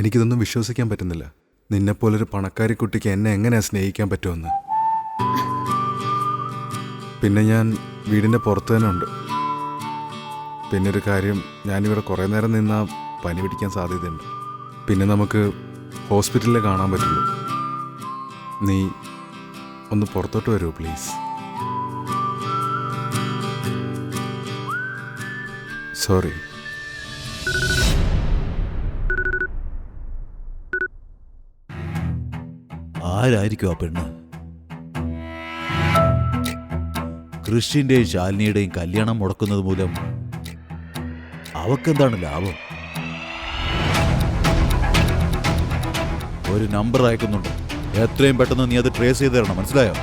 എനിക്കിതൊന്നും വിശ്വസിക്കാൻ പറ്റുന്നില്ല. നിന്നെപ്പോലൊരു പണക്കാരി കുട്ടിക്ക് എന്നെ എങ്ങനെ സ്നേഹിക്കാൻ പറ്റുമെന്ന്. പിന്നെ ഞാൻ വീടിൻ്റെ പുറത്ത് തന്നെ ഉണ്ട്. പിന്നെ ഒരു കാര്യം, ഞാനിവിടെ കുറേ നേരം നിന്നാൽ പനി പിടിക്കാൻ സാധ്യതയുണ്ട്. പിന്നെ നമുക്ക് ഹോസ്പിറ്റലിൽ കാണാൻ പറ്റുള്ളൂ. നീ ഒന്ന് പുറത്തോട്ട് വരുമോ പ്ലീസ്? സോറി. ആരായിരിക്കും ആ പെണ്ണ്? കൃഷിന്റെയും ശാലിനിയുടെയും കല്യാണം മുടക്കുന്നത് മൂലം അവക്കെന്താണ് ലാഭം? ഒരു നമ്പർ അയക്കുന്നുണ്ട്. എത്രയും പെട്ടെന്ന് നീ അത് ട്രേസ് ചെയ്ത് തരണം, മനസ്സിലായോ?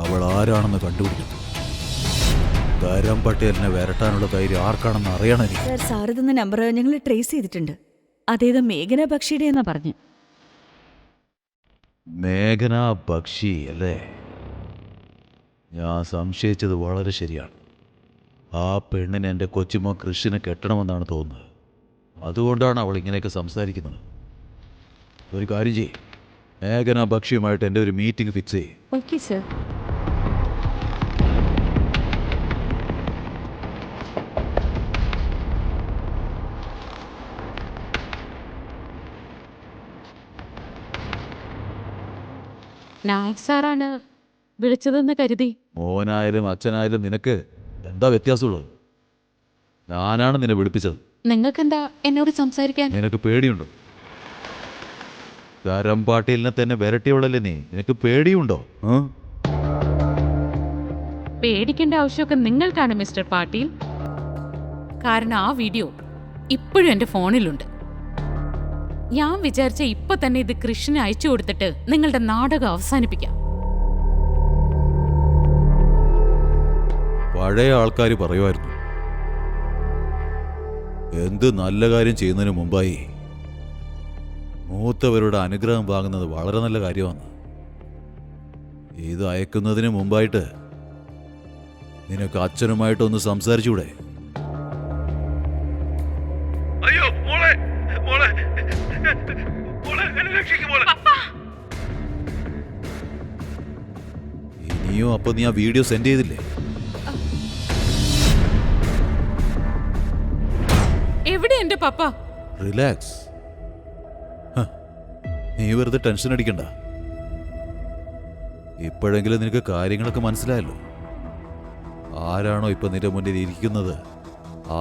അവൾ ആരാണെന്ന് കണ്ടുപിടിക്കും. കരം പട്ടേലിനെ വരട്ടാനുള്ള ധൈര്യം ആർക്കാണെന്ന് അറിയണം എനിക്ക്. സർ, സാറ് തന്ന നമ്പർ ഞങ്ങൾ ട്രേസ് ചെയ്തിട്ടുണ്ട്. അതേത് മേഘന ബക്ഷിയുടെ എന്നാ പറഞ്ഞു. മേഘന ബക്ഷി അല്ലേ? ഞാൻ സംശയിച്ചത് വളരെ ശരിയാണ്. ആ പെണ്ണിന് എൻ്റെ കൊച്ചുമോ കൃഷിനെ കെട്ടണമെന്നാണ് തോന്നുന്നത്. അതുകൊണ്ടാണ് അവൾ ഇങ്ങനെയൊക്കെ സംസാരിക്കുന്നത്. ഒരു കാര്യം ചെയ്യ്, മേഘന ബക്ഷിയുമായിട്ട് എൻ്റെ ഒരു മീറ്റിംഗ് ഫിക്സ് ചെയ്യ്. Okay sir. നായക് സാറാണ് വിളിച്ചതെന്ന് കരുതി. മോനായാലും അച്ഛനായാലും നിനക്ക് എന്താ വ്യത്യാസമുള്ളത്? ഞാനാണ് നിന്നെ വിളിപ്പിച്ചത്. നിങ്ങൾക്കെന്താ എന്നോട് സംസാരിക്കാൻ? നിനക്ക് പേടിയുണ്ടോ? കരം പാട്ടീലിനെ തന്നെ വരട്ടിയവളല്ലേ നീ. നിനക്ക് പേടിയുണ്ടോ? പേടിക്കേണ്ട ആവശ്യമൊക്കെ നിങ്ങൾക്കാണ് മിസ്റ്റർ പാട്ടീൽ. കാരണം ആ വീഡിയോ ഇപ്പോഴും എൻ്റെ ഫോണിലുണ്ട്. ഞാൻ വിചാരിച്ച ഇപ്പൊ തന്നെ ഇത് കൃഷ്ണന് അയച്ചു കൊടുത്തിട്ട് നിങ്ങളുടെ നാടകം അവസാനിപ്പിക്കാം. പഴയ ആൾക്കാർ പറയുമായിരുന്നു, എന്ത് നല്ല കാര്യം ചെയ്യുന്നതിന് മുമ്പായി മൂത്തവരുടെ അനുഗ്രഹം വാങ്ങുന്നത് വളരെ നല്ല കാര്യമാണ്. ഇത് അയക്കുന്നതിന് മുമ്പായിട്ട് നിനക്ക് അച്ഛനുമായിട്ടൊന്ന് സംസാരിച്ചൂടെ? ഇനിയും അപ്പൊ നീ ആ വീഡിയോ സെൻഡ് ചെയ്തില്ലേ? എവിടെ എന്റെ പപ്പ? റിലാക്സ്. നീ വെറുതെ ടെൻഷൻ അടിക്കണ്ട. ഇപ്പോഴെങ്കിലും നിനക്ക് കാര്യങ്ങളൊക്കെ മനസ്സിലായല്ലോ. ആരാണോ ഇപ്പൊ നിന്റെ മുന്നിൽ ഇരിക്കുന്നത്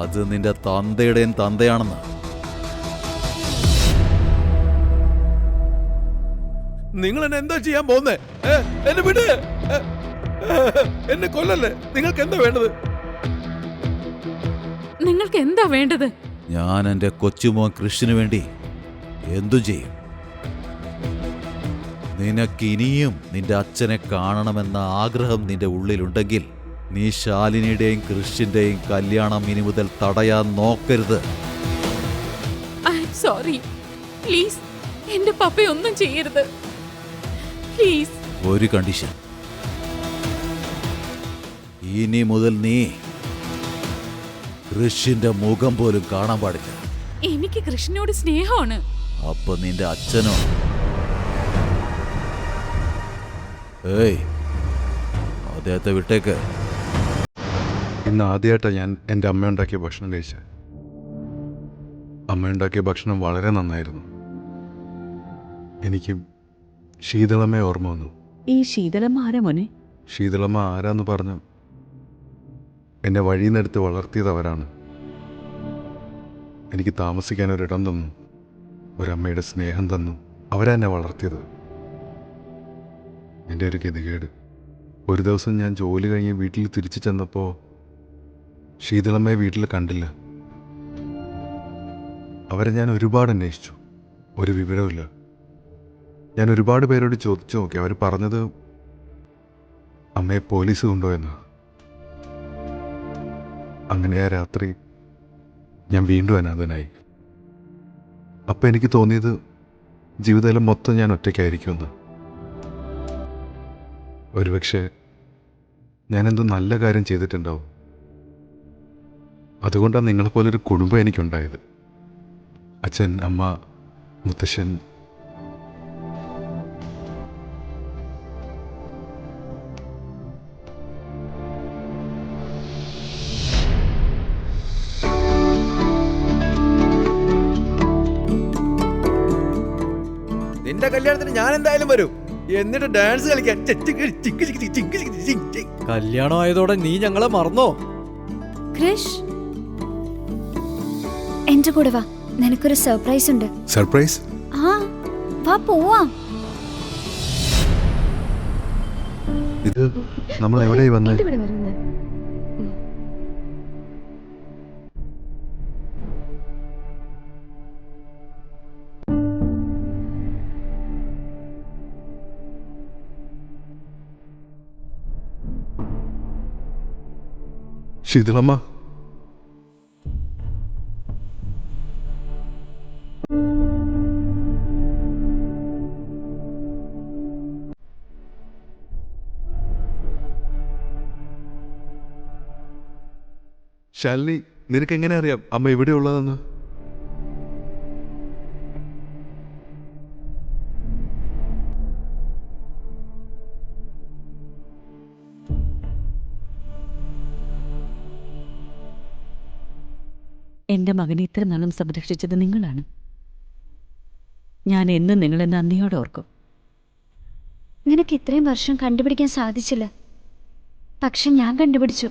അത് നിന്റെ തന്തയുടെയും തന്തയാണെന്ന്. നിങ്ങൾ എന്നെ എന്താ ചെയ്യാൻ പോകുന്നേ? എന്നെ വിട്, എന്നെ കൊല്ലല്ലേ. നിങ്ങൾക്ക് എന്താ വേണ്ടത്? നിങ്ങൾക്ക് എന്താ വേണ്ടത്? ഞാൻ എൻ്റെ കൊച്ചുമോൻ കൃഷിന് വേണ്ടി എന്തു ചെയ്യും. നിനക്കിനിയും നിന്റെ അച്ഛനെ കാണണമെന്ന ആഗ്രഹം നിന്റെ ഉള്ളിലുണ്ടെങ്കിൽ നീ ശാലിനിയുടെയും കൃഷിന്റെയും കല്യാണം ഇനി മുതൽ തടയാൻ നോക്കരുത്. I am sorry. പ്ലീസ് എന്റെ പപ്പയൊന്നും ചെയ്യരുത്. പ്ലീസ്. ഒരു കണ്ടീഷൻ. ഇനി മുതൽ നീ കൃഷിന്റെ മുഖം പോലും കാണാൻ പാടില്ല. എനിക്ക് കൃഷ്ണനോട് സ്നേഹമാണ്. അപ്പൊ നിന്റെ അച്ഛനോ? ഏയ്, അദ്ദേഹത്തെ വിട്ടേക്ക്. ഇന്ന് ആദ്യമായിട്ടാണ് ഞാൻ എൻ്റെ അമ്മ ഉണ്ടാക്കിയ ഭക്ഷണം കഴിച്ചത്. അമ്മ ഉണ്ടാക്കിയ ഭക്ഷണം വളരെ നന്നായിരുന്നു. എനിക്ക് ശീതളമ്മയെ ഓർമ്മ വന്നു. ഈ ശീതളമ്മ ആരാ മോനെ? ശീതളമ്മ ആരാന്ന് പറഞ്ഞു എന്നെ വഴിയിൽ നിന്നെടുത്ത് വളർത്തിയത് അവരാണ്. എനിക്ക് താമസിക്കാൻ ഒരിടം തന്നു, ഒരമ്മയുടെ സ്നേഹം തന്നു. അവരാ എന്നെ വളർത്തിയത്. എൻ്റെ ഒരു ഗതികേട്. ഒരു ദിവസം ഞാൻ ജോലി കഴിഞ്ഞ് വീട്ടിൽ തിരിച്ചു ചെന്നപ്പോൾ ശീതളമ്മയെ വീട്ടിൽ കണ്ടില്ല. അവരെ ഞാൻ ഒരുപാട് അന്വേഷിച്ചു, ഒരു വിവരവുമില്ല. ഞാൻ ഒരുപാട് പേരോട് ചോദിച്ചു നോക്കി. അവർ പറഞ്ഞത് അമ്മയെ പോലീസ് കൊണ്ടുപോയെന്നാ. അങ്ങനെ ആ രാത്രി ഞാൻ വീണ്ടും അനാഥനായി. അപ്പം എനിക്ക് തോന്നിയത് ജീവിതകാലം മൊത്തം ഞാൻ ഒറ്റയ്ക്കായിരിക്കുമെന്ന്. ഒരുപക്ഷെ ഞാനെന്തോ നല്ല കാര്യം ചെയ്തിട്ടുണ്ടാവും. അതുകൊണ്ടാണ് നിങ്ങളെപ്പോലൊരു കുടുംബം എനിക്കുണ്ടായത്. അച്ഛൻ, അമ്മ, മുത്തശ്ശൻ. നിന്റെ കല്യാണത്തിന് ഞാൻ എന്തായാലും വരും. എന്നിട്ട് ഡാൻസ് കളിക്കാൻ. കല്യാണം ആയതോടെ നീ ഞങ്ങളെ മറന്നോ? ക്രിഷ്, എന്റെ കൂടെ വാ, നിനക്കൊരു സർപ്രൈസ് ഉണ്ട്. സർപ്രൈസ്? ആ, വാ പോവാം. ഇത് നമ്മൾ എവിടെയായി വന്നത്? ശീതളമ്മ, ശാലിനി, നിനക്ക് എങ്ങനെ അറിയാം അമ്മ ഇവിടെ ഉള്ളതെന്ന്? എന്റെ മകനെ ഇത്ര നാളും സംരക്ഷിച്ചത് നിങ്ങളാണ്. ഞാൻ എന്നും നിങ്ങളെ നന്ദിയോടെ ഓർക്കും. നിനക്ക് ഇത്രയും വർഷം കണ്ടുപിടിക്കാൻ സാധിച്ചില്ല, പക്ഷെ ഞാൻ കണ്ടുപിടിച്ചു.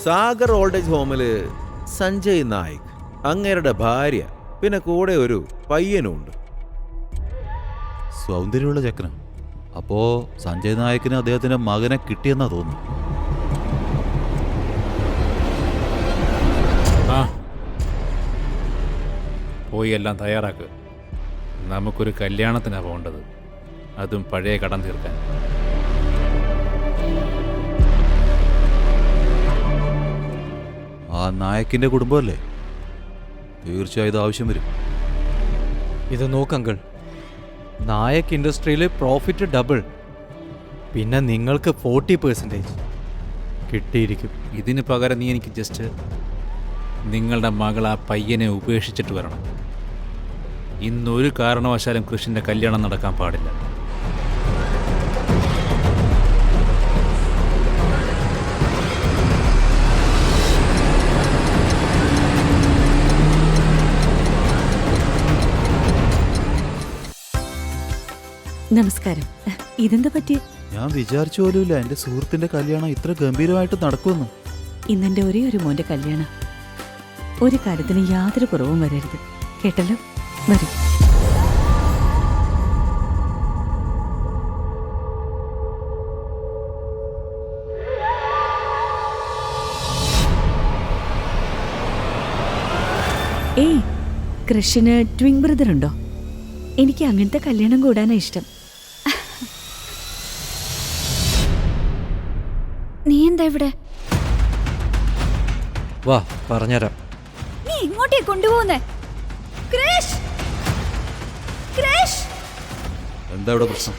സാഗർ ഓൾഡ് ഏജ് ഹോമില് സഞ്ജയ് നായിക്, അങ്ങേരുടെ ഭാര്യ, പിന്നെ കൂടെ ഒരു പയ്യനും ഉണ്ട്. സൗന്ദര്യമുള്ള ചെക്കന. അപ്പോ സഞ്ജയ് നായക്കിന് അദ്ദേഹത്തിന്റെ മകനെ കിട്ടിയെന്നാ തോന്നുന്നു. ആ, പോയി എല്ലാം തയ്യാറാക്ക്. നമുക്കൊരു കല്യാണത്തിനാണ് പോകേണ്ടത്, അതും പഴയ കടം തീർക്കാൻ. ആ നായക്കിന്റെ കുടുംബമല്ലേ, തീർച്ചയായും ഇത് ആവശ്യം വരും. ഇത് നോക്കങ്കിൾ, നായക് ഇൻഡസ്ട്രിയിൽ പ്രോഫിറ്റ് ഡബിൾ, പിന്നെ നിങ്ങൾക്ക് 40% കിട്ടിയിരിക്കും. ഇതിന് പകരം നീ എനിക്ക് ജസ്റ്റ് നിങ്ങളുടെ മകൾ ആ പയ്യനെ ഉപേക്ഷിച്ചിട്ട് വരണം. ഇന്നൊരു കാരണവശാലും കൃഷ്ണൻ്റെ കല്യാണം നടക്കാൻ പാടില്ല. നമസ്കാരം. ഇതെന്താ പറ്റി? ഞാൻ വിചാരിച്ചു പോലുമില്ല എൻ്റെ സുഹൃത്തിന്റെ കല്യാണം ഇത്ര ഗംഭീരമായിട്ട് നടക്കുമെന്ന്. ഇന്നെന്റെ ഒരേ ഒരു മോന്റെ കല്യാണം. ഒരു കാര്യത്തിന് യാതൊരു കുറവും വരരുത്, കേട്ടല്ലോ? വരൂ. ഏയ്, കൃഷിന് ട്വിൻ ബ്രദർ ഉണ്ടോ? എനിക്ക് അങ്ങനത്തെ കല്യാണം കൂടാനാ ഇഷ്ടം. നീ എന്താ ഇവിടെ? വാ, പറഞ്ഞുതരാം. നീ ഇങ്ങോട്ടേ കൊണ്ടുപോകുന്നേ? ക്രിഷ്, ക്രിഷ്! എന്താ ഇവിടെ പ്രശ്നം?